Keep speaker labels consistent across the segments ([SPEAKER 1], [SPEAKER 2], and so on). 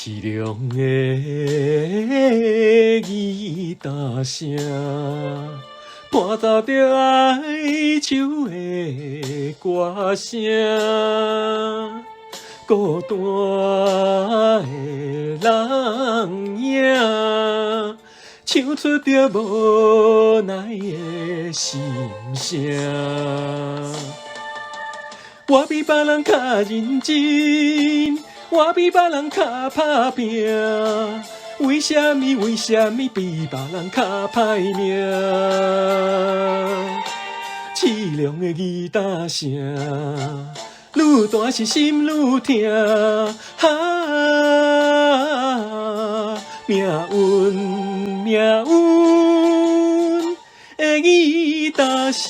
[SPEAKER 1] 凄凉的吉他声，伴奏着哀愁的歌声，孤单的人影，唱出着无奈的心声。我比别人较认真，我比别人较打拼，为什么比别人较歹命？凄凉的吉他声，愈大是心愈痛。命运的吉他声。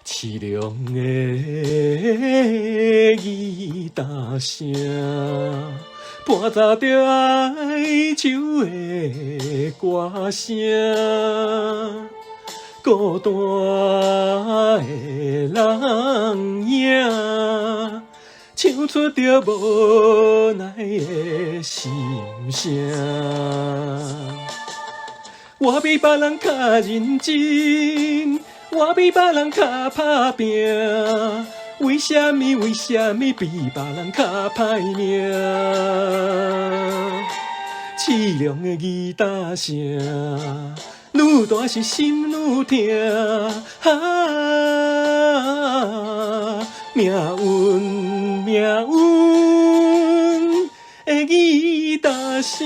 [SPEAKER 1] 凄凉的吉他声，伴奏着哀愁的歌声，孤单的人影，唱出着无奈的心声。我比别人较认真，我比别人较打拼，为什么比别人较歹命？凄凉的吉他声，愈大是心愈痛。命运的吉他声。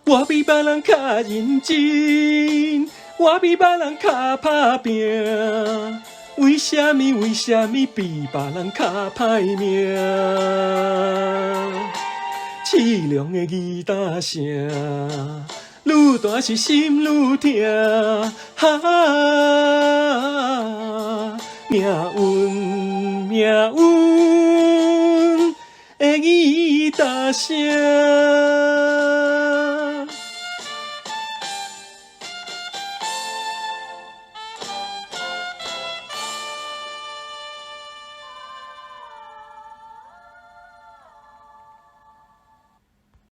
[SPEAKER 1] 我比别人较认真，我比别人较打拼，为什么比别人较歹命？凄凉的吉他声，愈大是心愈痛。命运的吉他声。